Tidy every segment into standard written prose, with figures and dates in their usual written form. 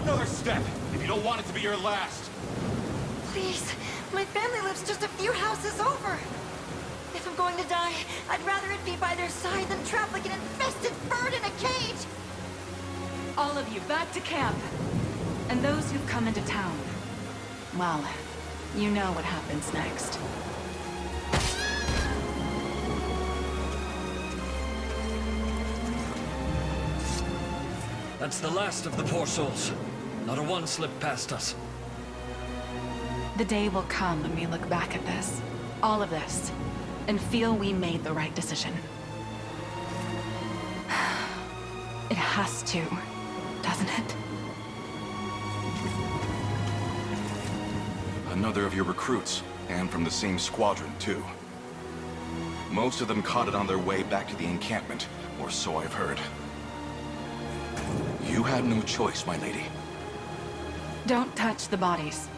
another step, if you don't want it to be your last. Please, my family lives just a few houses over. If I'm going to die, I'd rather it be by their side than trapped like an infested bird in a cage. All of you, back to camp. And those who've come into town, well, you know what happens next. That's the last of the poor souls. Not a one slipped past us. The day will come when we look back at this, all of this, and feel we made the right decision. It has to, doesn't it? Another of your recruits, and from the same squadron, too. Most of them caught it on their way back to the encampment, or so I've heard. You had no choice, my lady. Don't touch the bodies.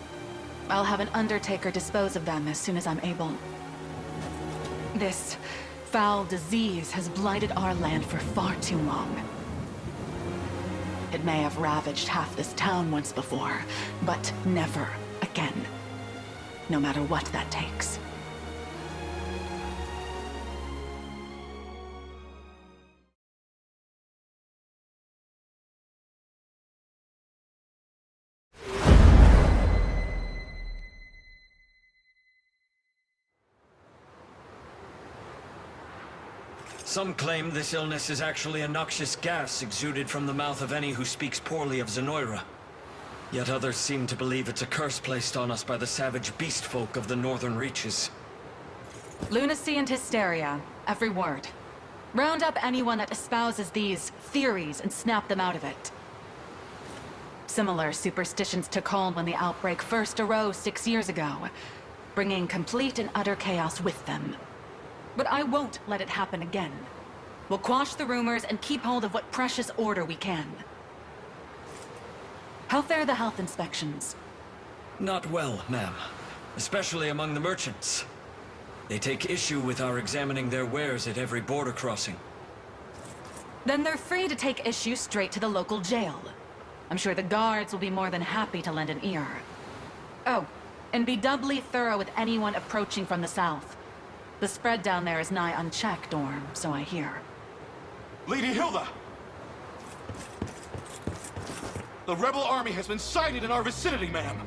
I'll have an undertaker dispose of them as soon as I'm able. This foul disease has blighted our land for far too long. It may have ravaged half this town once before, but never again. No matter what that takes. Some claim this illness is actually a noxious gas exuded from the mouth of any who speaks poorly of Zenoira. Yet others seem to believe it's a curse placed on us by the savage beast folk of the northern reaches. Lunacy and hysteria, every word. Round up anyone that espouses these theories and snap them out of it. Similar superstitions took hold when the outbreak first arose 6 years ago, bringing complete and utter chaos with them. But I won't let it happen again. We'll quash the rumors and keep hold of what precious order we can. How fare the health inspections? Not well, ma'am. Especially among the merchants. They take issue with our examining their wares at every border crossing. Then they're free to take issue straight to the local jail. I'm sure the guards will be more than happy to lend an ear. Oh, and be doubly thorough with anyone approaching from the south. The spread down there is nigh unchecked, or so I hear. Lady Hilda! The rebel army has been sighted in our vicinity, ma'am!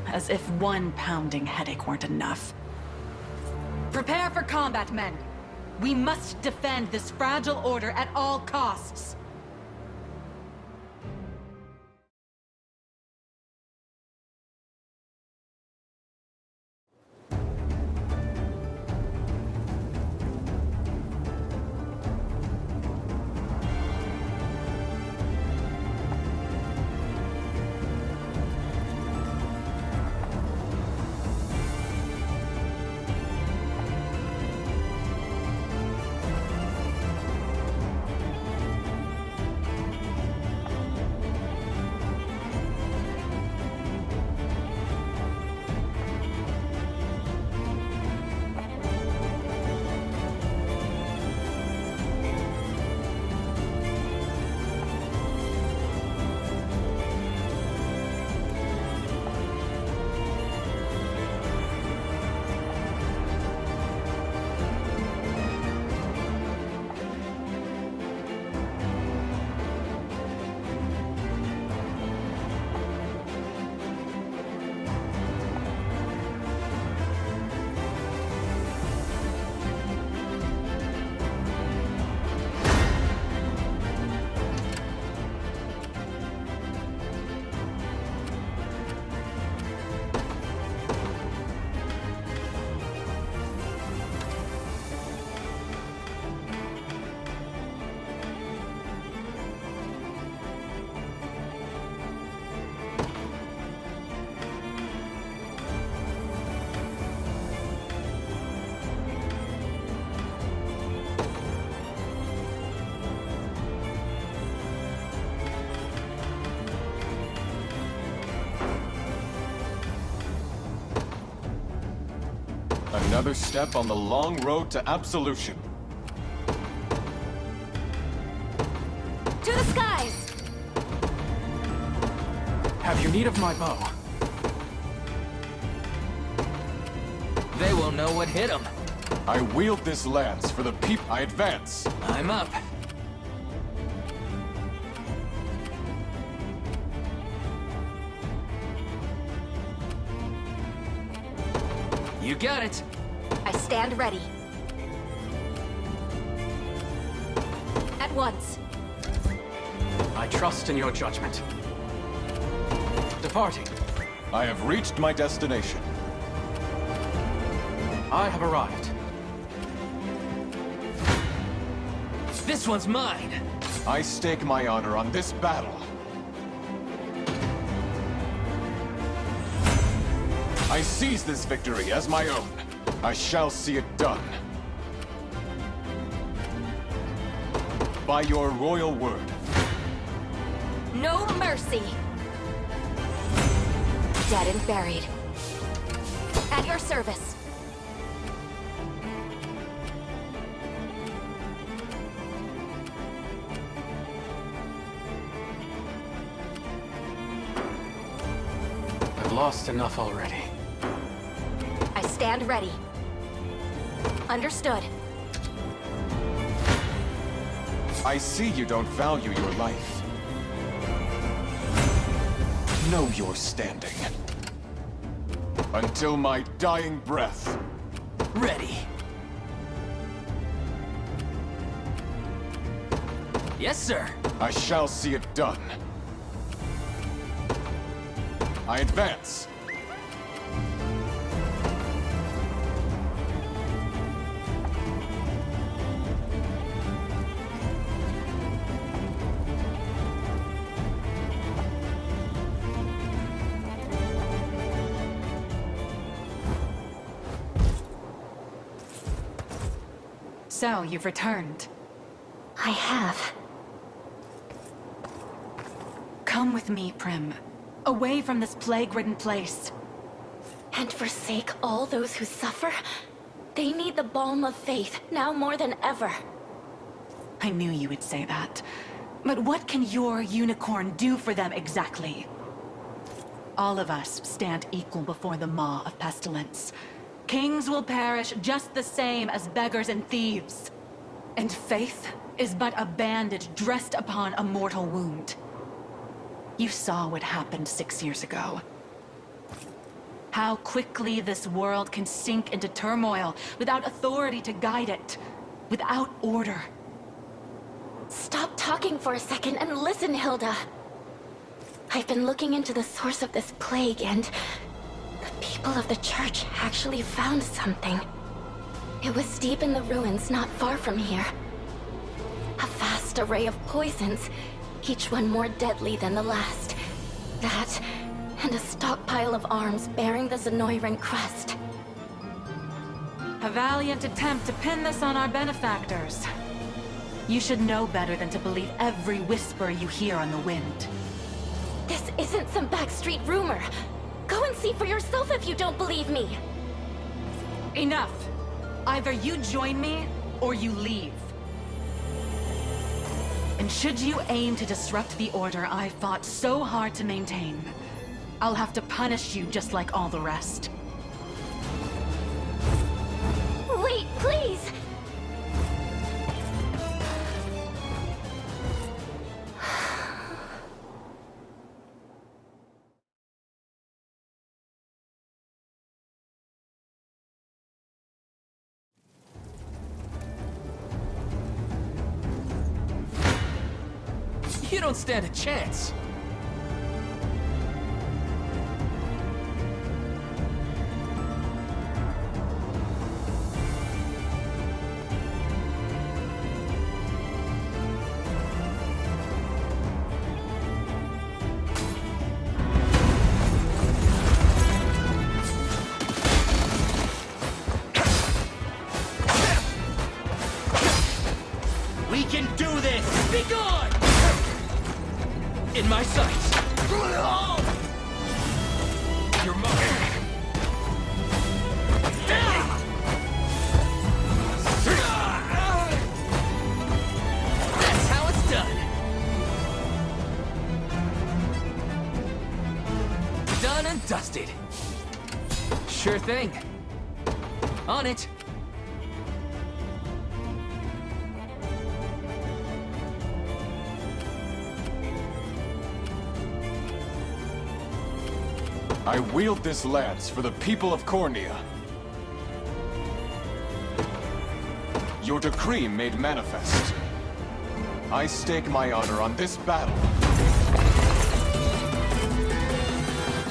As if one pounding headache weren't enough. Prepare for combat, men! We must defend this fragile order at all costs! Another step on the long road to absolution. To the skies! Have you need of my bow? They won't know what hit them. I wield this lance for the people. I advance. I'm up. You got it. I stand ready. At once. I trust in your judgment. Departing. I have reached my destination. I have arrived. This one's mine. I stake my honor on this battle. I seize this victory as my own. I shall see it done. By your royal word. No mercy. Dead and buried. At your service. I've lost enough already. I stand ready. Understood. I see you don't value your life. Know your standing. Until my dying breath. Ready. Yes, sir. I shall see it done. I advance. So, you've returned. I have. Come with me, Prim. Away from this plague-ridden place. And forsake all those who suffer? They need the balm of faith, now more than ever. I knew you would say that. But what can your unicorn do for them exactly? All of us stand equal before the maw of pestilence. Kings will perish just the same as beggars and thieves. And faith is but a bandage dressed upon a mortal wound. You saw what happened 6 years ago. How quickly this world can sink into turmoil without authority to guide it, without order. Stop talking for a second and listen, Hilda. I've been looking into the source of this plague, and the people of the church actually found something. It was deep in the ruins not far from here. A vast array of poisons, each one more deadly than the last. That, and a stockpile of arms bearing the Zenoiran crest. A valiant attempt to pin this on our benefactors. You should know better than to believe every whisper you hear on the wind. This isn't some backstreet rumor. Go and see for yourself if you don't believe me. Enough! Either you join me, or you leave. And should you aim to disrupt the order I fought so hard to maintain, I'll have to punish you just like all the rest. Wait, please! You don't stand a chance. We can do this! Be gone! In my sights! You're mine! That's how it's done! Done and dusted. Sure thing. On it. I wield this lance for the people of Cornea. Your decree made manifest. I stake my honor on this battle.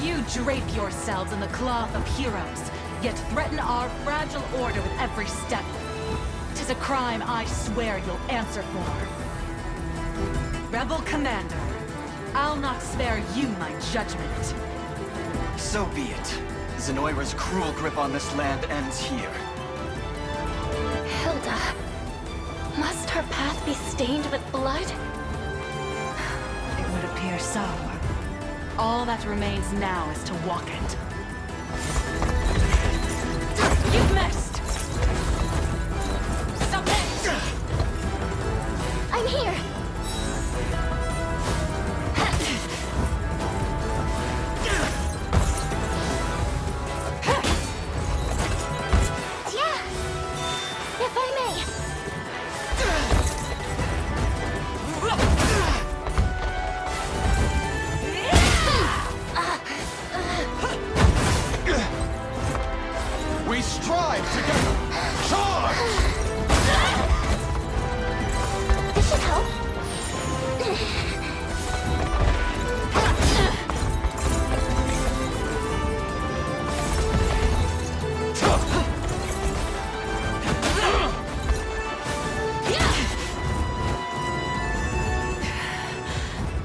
You drape yourselves in the cloth of heroes, yet threaten our fragile order with every step. 'Tis a crime I swear you'll answer for. Rebel Commander, I'll not spare you my judgment. So be it. Zenoira's cruel grip on this land ends here. Hilda, must her path be stained with blood? It would appear so. All that remains now is to walk it. You've missed! Stop it! I'm here! Yeah! If I may. We strive together! Charge! This should help.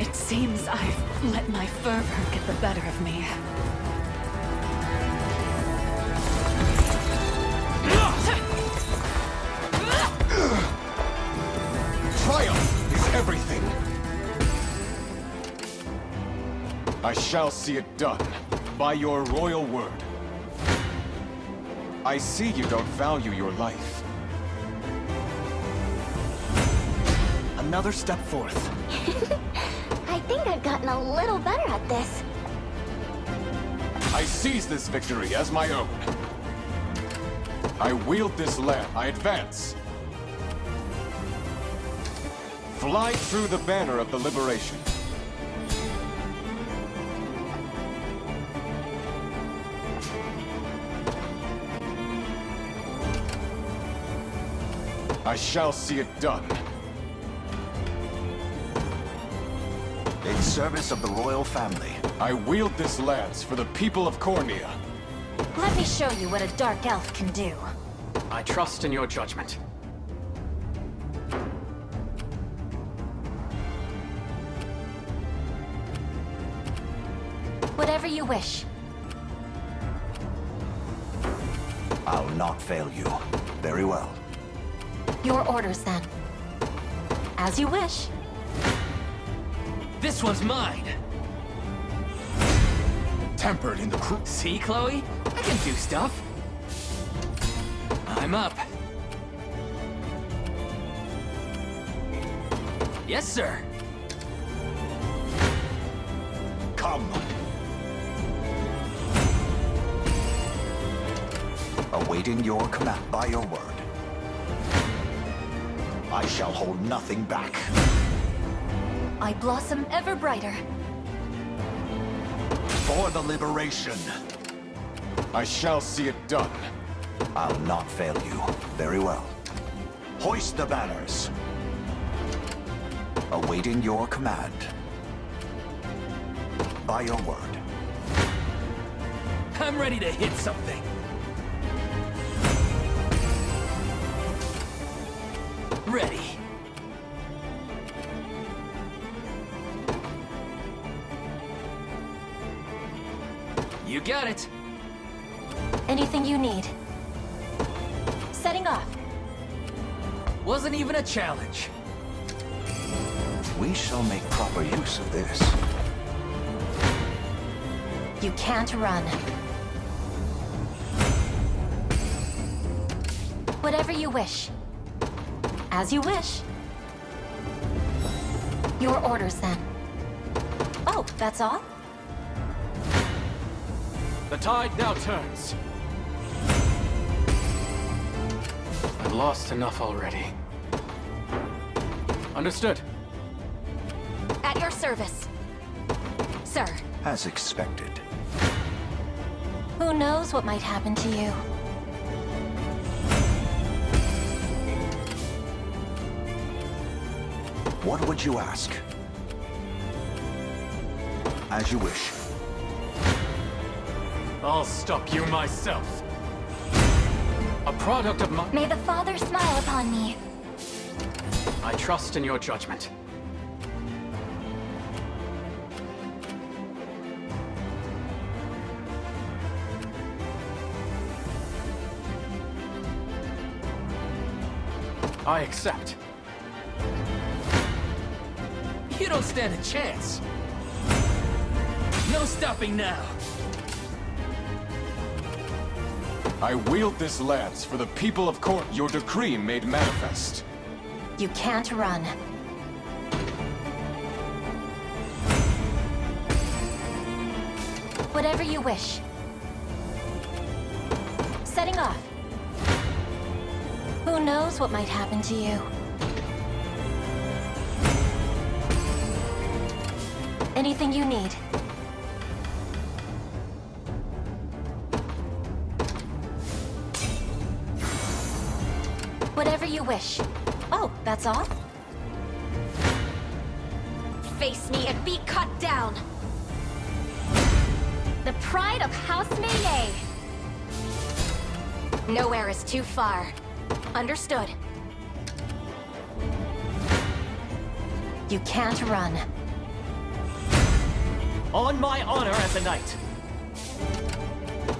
It seems I've let my fervor get the better of me. Triumph is everything! I shall see it done, by your royal word. I see you don't value your life. Another step forth. I think I've gotten a little better at this. I seize this victory as my own. I wield this lamp. I advance. Fly through the banner of the liberation. I shall see it done. In service of the royal family. I wield this lance for the people of Cornea. Let me show you what a dark elf can do. I trust in your judgment. Whatever you wish. I'll not fail you. Very well. Your orders, then. As you wish. This one's mine. Tempered in the cruel. See, Chloe? I can do stuff. I'm up. Yes, sir. Come. Awaiting your command by your word. I shall hold nothing back. I blossom ever brighter. For the liberation. I shall see it done. I'll not fail you. Very well. Hoist the banners. Awaiting your command. By your word. I'm ready to hit something. Ready. You got it. Anything you need. Setting off. Wasn't even a challenge. We shall make proper use of this. You can't run. Whatever you wish. As you wish. Your orders, then. Oh, that's all? The tide now turns. I've lost enough already. Understood. At your service. Sir. As expected. Who knows what might happen to you? What would you ask? As you wish. I'll stop you myself. A product of my... May the Father smile upon me. I trust in your judgment. I accept. You don't stand a chance. No stopping now. I wield this lance for the people of Court. Your decree made manifest. You can't run. Whatever you wish. Setting off. Who knows what might happen to you? Anything you need. Whatever you wish. Oh, that's all? Face me and be cut down! The pride of House Melee! Nowhere is too far. Understood. You can't run. On my honor as a knight.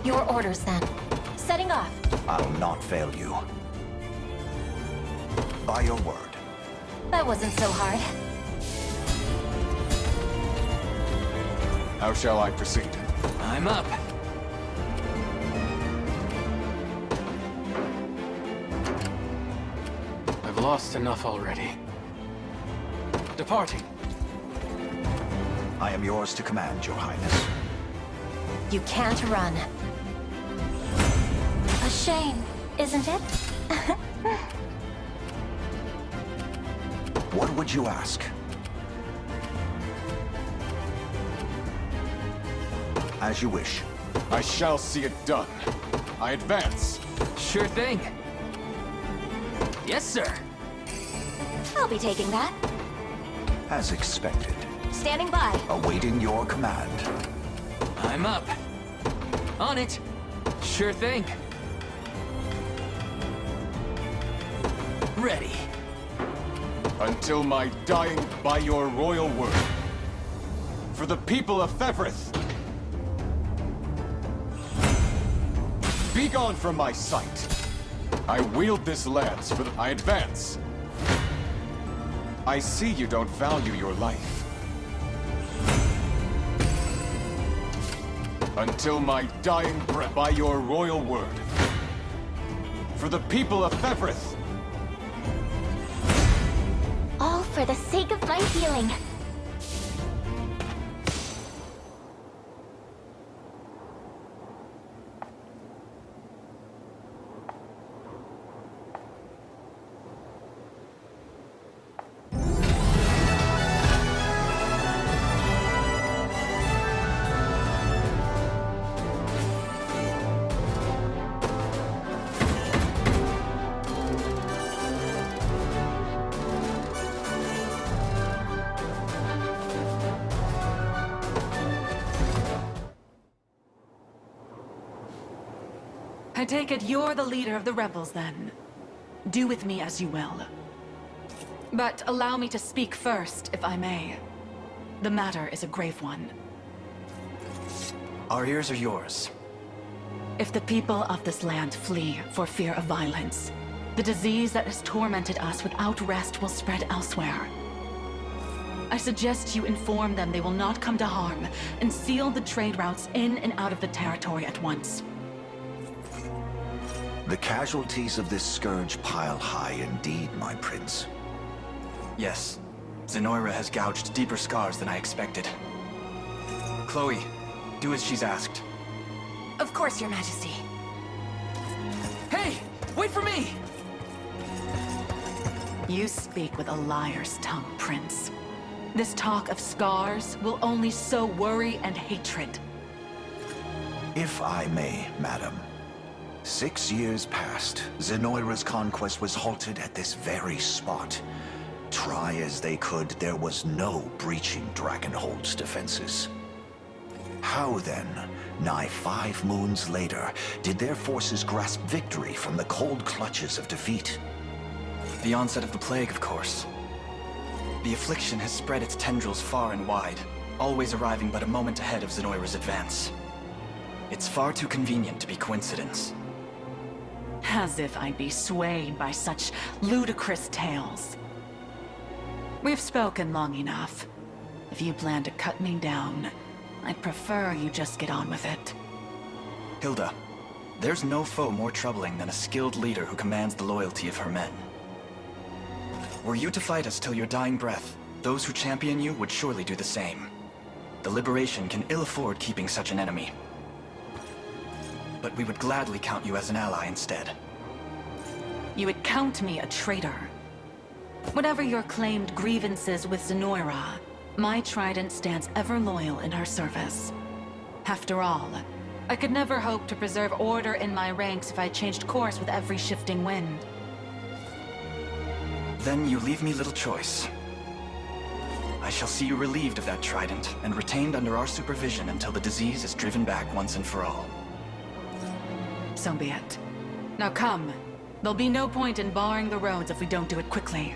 Your orders, then. Setting off. I'll not fail you. By your word. That wasn't so hard. How shall I proceed? I'm up. I've lost enough already. Departing. I am yours to command, Your Highness. You can't run. A shame, isn't it? What would you ask? As you wish. I shall see it done. I advance. Sure thing. Yes, sir. I'll be taking that. As expected. Standing by. Awaiting your command. I'm up. On it. Sure thing. Ready. Until my dying by your royal word. For the people of Fevrith. Begone from my sight. I wield this lance for the... I advance. I see you don't value your life. Until my dying breath by your royal word. For the people of Fevrith. All for the sake of my healing. I take it you're the leader of the rebels, then. Do with me as you will. But allow me to speak first, if I may. The matter is a grave one. Our ears are yours. If the people of this land flee for fear of violence, the disease that has tormented us without rest will spread elsewhere. I suggest you inform them they will not come to harm, and seal the trade routes in and out of the territory at once. The casualties of this scourge pile high indeed, my prince. Yes. Zenoira has gouged deeper scars than I expected. Chloe, do as she's asked. Of course, Your Majesty. Hey! Wait for me! You speak with a liar's tongue, Prince. This talk of scars will only sow worry and hatred. If I may, madam. 6 years passed. Zenoira's conquest was halted at this very spot. Try as they could, there was no breaching Dragonhold's defenses. How then, nigh 5 moons later, did their forces grasp victory from the cold clutches of defeat? The onset of the plague, of course. The affliction has spread its tendrils far and wide, always arriving but a moment ahead of Zenoira's advance. It's far too convenient to be coincidence. As if I'd be swayed by such ludicrous tales. We've spoken long enough. If you plan to cut me down, I'd prefer you just get on with it. Hilda, there's no foe more troubling than a skilled leader who commands the loyalty of her men. Were you to fight us till your dying breath, those who champion you would surely do the same. The Liberation can ill afford keeping such an enemy. But we would gladly count you as an ally instead. You would count me a traitor. Whatever your claimed grievances with Zenoira, my trident stands ever loyal in her service. After all, I could never hope to preserve order in my ranks if I changed course with every shifting wind. Then you leave me little choice. I shall see you relieved of that trident and retained under our supervision until the disease is driven back once and for all. So be it. Now come. There'll be no point in barring the roads if we don't do it quickly.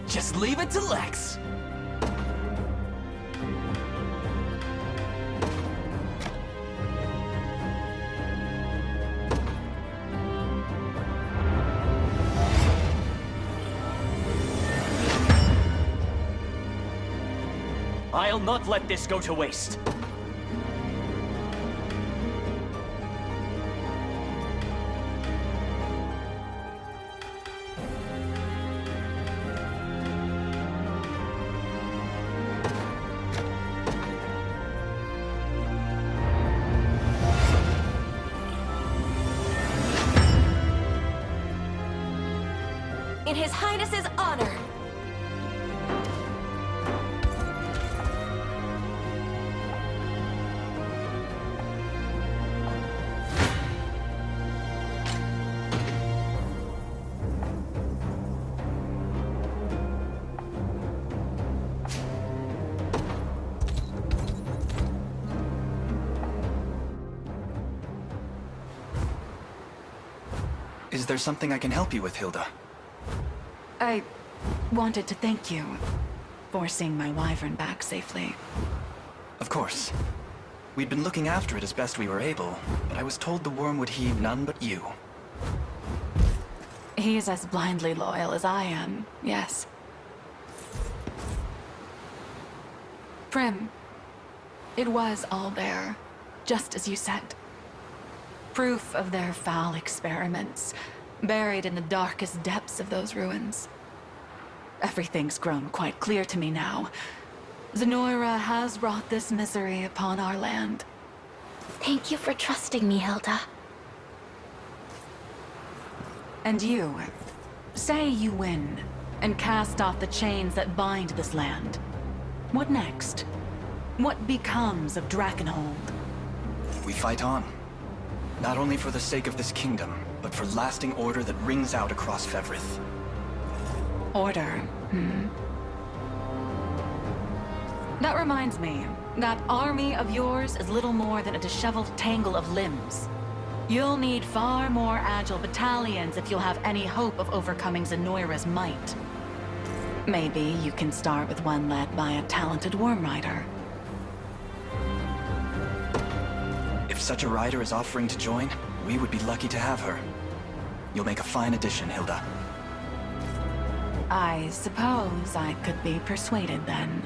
Just leave it to Lex. I'll not let this go to waste. In His Highness's honor. Is there something I can help you with, Hilda? I wanted to thank you for seeing my wyvern back safely. Of course. We'd been looking after it as best we were able, but I was told the worm would heed none but you. He's as blindly loyal as I am, yes. Prim, it was all there, just as you said. Proof of their foul experiments, buried in the darkest depths of those ruins. Everything's grown quite clear to me now. Zenoira has brought this misery upon our land. Thank you for trusting me, Hilda. And you, say you win, and cast off the chains that bind this land. What next? What becomes of Drakenhold? We fight on. Not only for the sake of this kingdom, but for lasting order that rings out across Fevrith. Order, That reminds me, that army of yours is little more than a disheveled tangle of limbs. You'll need far more agile battalions if you'll have any hope of overcoming Zenoira's might. Maybe you can start with one led by a talented worm rider. If such a rider is offering to join, we would be lucky to have her. You'll make a fine addition, Hilda. I suppose I could be persuaded then.